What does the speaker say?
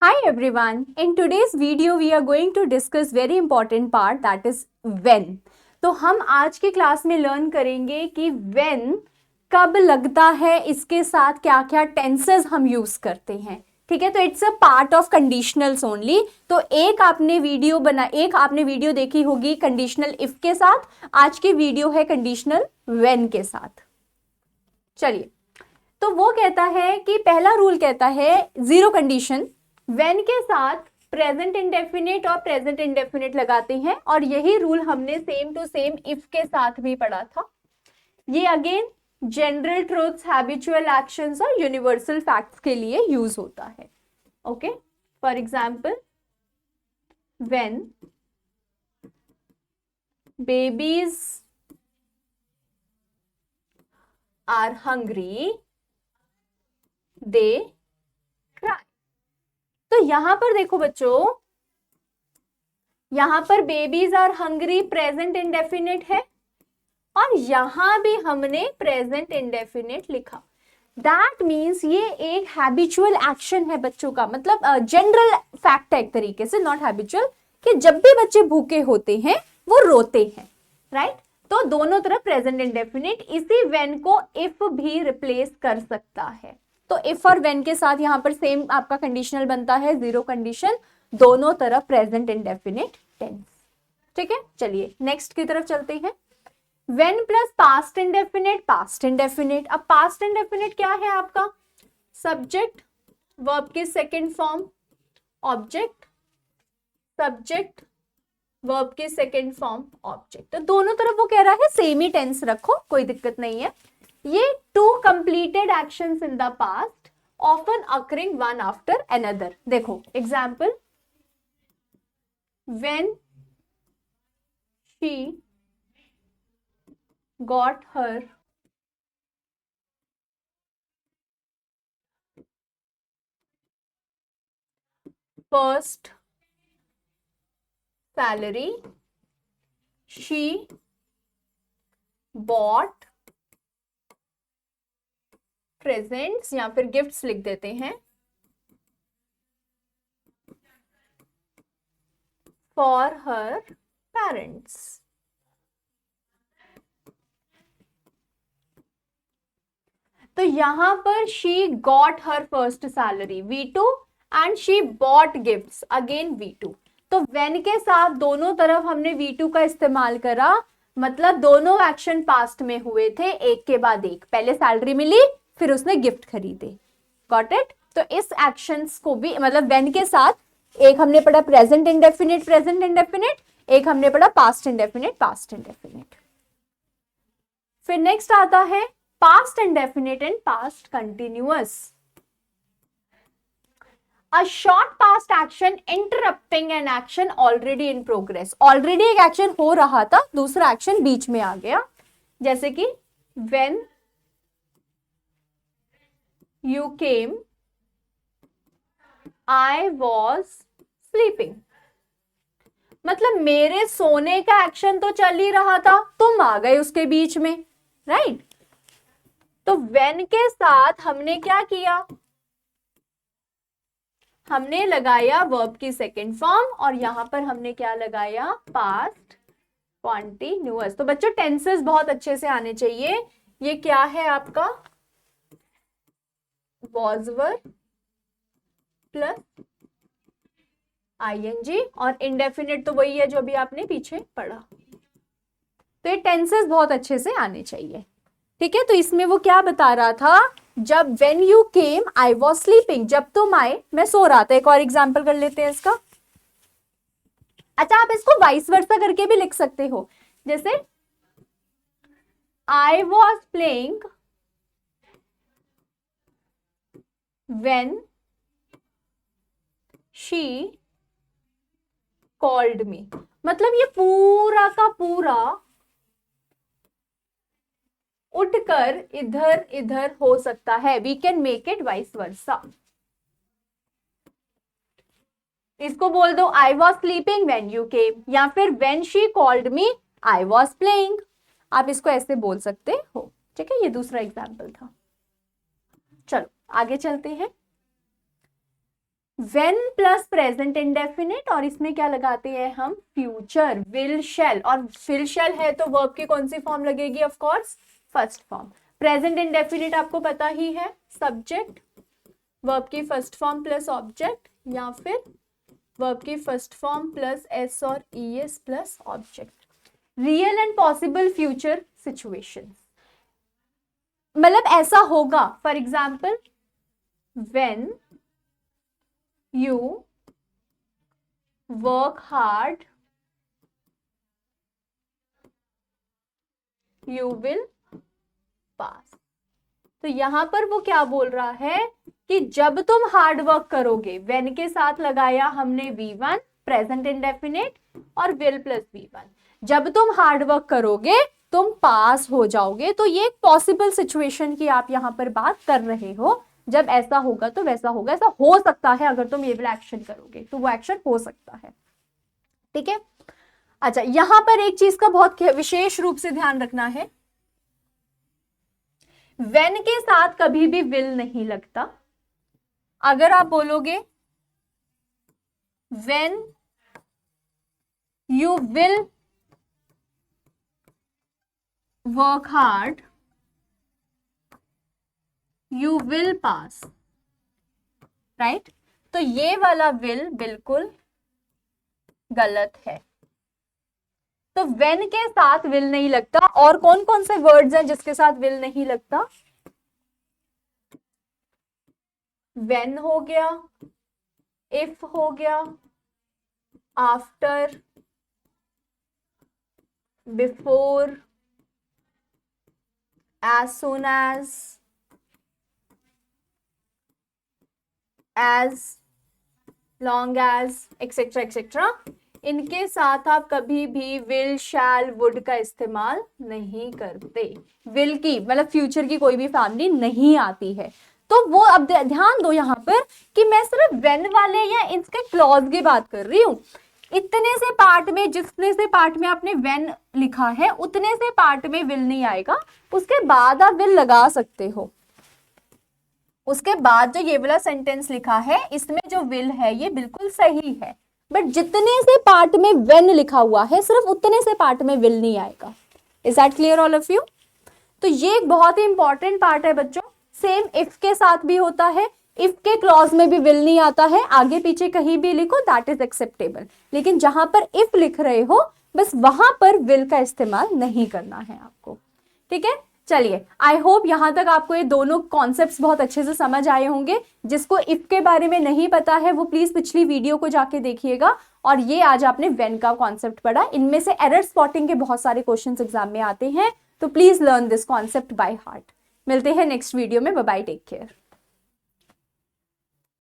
Hi everyone. In today's video we are going to discuss very important part that is when. तो हम आज की class में learn करेंगे कि when कब लगता है, इसके साथ क्या क्या टेंसेस हम यूज करते हैं. ठीक है, तो it's a part of conditionals only. तो एक आपने वीडियो देखी होगी कंडीशनल इफ के साथ, आज की वीडियो है कंडीशनल when के साथ. चलिए, तो वो कहता है कि पहला रूल कहता है जीरो कंडीशन, व्हेन के साथ प्रेजेंट इंडेफिनिट और प्रेजेंट इंडेफिनिट लगाते हैं, और यही रूल हमने सेम टू सेम इफ के साथ भी पढ़ा था. ये again general truths, habitual actions और यूनिवर्सल फैक्ट्स के लिए यूज होता है. Okay, for example when babies are hungry they cry. तो यहां पर देखो बच्चों, यहां पर babies are hungry present indefinite है और यहां भी हमने प्रेजेंट इंडेफिनिट लिखा. दैट मीन्स ये एक हैबिचुअल एक्शन है बच्चों का, मतलब जनरल फैक्ट है एक तरीके से, नॉट हैबिचुअल, कि जब भी बच्चे भूखे होते हैं वो रोते हैं, राइट. तो दोनों तरफ प्रेजेंट इंडेफिनिट इसी व्हेन को इफ भी रिप्लेस कर सकता है. तो इफ और व्हेन के साथ यहां पर सेम आपका कंडीशनल बनता है, जीरो कंडीशन, दोनों तरफ प्रेजेंट इंडेफिनिट टेंस. ठीक है, चलिए नेक्स्ट की तरफ चलते हैं. When plus past indefinite, past indefinite. अब पास्ट इंडेफिनिट क्या है आपका? सब्जेक्ट वर्ब की second form, object subject verb की सेकेंड फॉर्म ऑब्जेक्ट. तो दोनों तरफ वो कह रहा है सेम ही टेंस रखो, कोई दिक्कत नहीं है. ये two completed actions in the past often occurring one after another. देखो example, when she got her first salary she bought presents, या फिर गिफ्ट्स लिख देते हैं, फॉर हर पेरेंट्स. तो यहां पर she got her first salary V2 and she bought gifts again V2. तो व्हेन के साथ दोनों तरफ हमने V2 का इस्तेमाल करा, मतलब दोनों एक्शन पास्ट में हुए थे एक के बाद एक. पहले सैलरी मिली, फिर उसने गिफ्ट खरीदे. Got it. तो इस एक्शंस को भी, मतलब व्हेन के साथ एक हमने पढ़ा प्रेजेंट इंडेफिनिट, प्रेजेंट इंडेफिनिट, एक हमने पढ़ा पास्ट इंडेफिनिट, पास्ट इंडेफिनिट. फिर नेक्स्ट आता है past indefinite and past continuous. A short past action interrupting an action already in progress. Already एक एक्शन हो रहा था, दूसरा एक्शन बीच में आ गया. जैसे कि when you came I was sleeping. मतलब मेरे सोने का एक्शन तो चल ही रहा था, तुम आ गए उसके बीच में, राइट. तो when के साथ हमने क्या किया? हमने लगाया वर्ब की सेकेंड फॉर्म, और यहां पर हमने क्या लगाया? Past continuous. तो बच्चों टेंसेस बहुत अच्छे से आने चाहिए. ये क्या है आपका? was were प्लस ing, और इंडेफिनिट तो वही है जो अभी आपने पीछे पढ़ा. तो ये टेंसेस बहुत अच्छे से आने चाहिए. ठीक है, तो इसमें वो क्या बता रहा था? जब when you came I was sleeping, जब तुम आए मैं सो रहा था. एक और एग्जाम्पल कर लेते हैं इसका. अच्छा, आप इसको वाइस वर्सा करके भी लिख सकते हो. जैसे I was playing when she called me. मतलब ये पूरा का पूरा उठकर इधर इधर हो सकता है. We can make it vice versa. इसको बोल दो I was sleeping when you came, या फिर when she called me I was playing. आप इसको ऐसे बोल सकते हो. ठीक है, ये दूसरा एग्जाम्पल था. चलो आगे चलते हैं. वेन प्लस प्रेजेंट इंडेफिनिट और इसमें क्या लगाते हैं हम, फ्यूचर, विल शैल, और विल शैल है तो वर्ब की कौन सी फॉर्म लगेगी, of course first form. Present indefinite आपको पता ही है, सब्जेक्ट, वर्ब की फर्स्ट फॉर्म प्लस ऑब्जेक्ट, या फिर वर्ब की फर्स्ट फॉर्म प्लस एस और es plus object. Real and possible future situation, मतलब ऐसा होगा, for example when you work hard you will pass. तो यहां पर वो क्या बोल रहा है कि जब तुम हार्ड वर्क करोगे, व्हेन के साथ लगाया हमने V1 प्रेजेंट इंडेफिनिट और विल प्लस V1, जब तुम हार्ड वर्क करोगे तुम पास हो जाओगे। तो ये एक पॉसिबल सिचुएशन की आप यहां पर बात कर रहे हो, जब ऐसा होगा तो वैसा होगा, ऐसा हो सकता है अगर तुम ये वाला एक्शन करोगे तो वो एक्शन हो सकता है, ठीक है। अच्छा, यहां पर एक चीज का बहुत विशेष रूप से ध्यान रखना है, व्हेन के साथ कभी भी विल नहीं लगता। अगर आप बोलोगे when you will work hard you will pass, right, तो ये वाला विल बिल्कुल गलत है। तो व्हेन के साथ विल नहीं लगता। और कौन कौन से वर्ड्स हैं जिसके साथ विल नहीं लगता, व्हेन हो गया, इफ हो गया, after, before, as soon as long as etcetera etcetera, इनके साथ आप कभी भी विल, शैल, वुड का इस्तेमाल नहीं करते। विल की मतलब फ्यूचर की कोई भी फैमिली नहीं आती है। तो वो अब ध्यान दो यहाँ पर कि मैं सिर्फ व्हेन वाले या इसके क्लॉज की बात कर रही हूँ। इतने से पार्ट में, जितने से पार्ट में आपने व्हेन लिखा है उतने से पार्ट में विल नहीं आएगा, उसके बाद आप विल लगा सकते हो। उसके बाद जो ये वाला सेंटेंस लिखा है इसमें जो विल है ये बिल्कुल सही है, बट जितने से पार्ट में व्हेन लिखा हुआ है सिर्फ उतने से पार्ट में विल नहीं आएगा। Is that clear all of you? तो ये एक बहुत ही इंपॉर्टेंट पार्ट है बच्चों। सेम इफ के साथ भी होता है, इफ के क्लॉज में भी विल नहीं आता है, आगे पीछे कहीं भी लिखो दैट इज एक्सेप्टेबल, लेकिन जहां पर इफ लिख रहे हो बस वहां पर विल का इस्तेमाल नहीं करना है आपको, ठीक है। चलिए, आई होप यहां तक आपको ये दोनों कॉन्सेप्ट्स बहुत अच्छे से समझ आए होंगे। जिसको इफ के बारे में नहीं पता है वो प्लीज पिछली वीडियो को जाके देखिएगा। और ये आज आपने व्हेन का कॉन्सेप्ट पढ़ा, इनमें से एरर स्पॉटिंग के बहुत सारे क्वेश्चंस एग्जाम में आते हैं, तो please learn this concept by heart. मिलते हैं नेक्स्ट वीडियो में, बाय बाय, टेक केयर।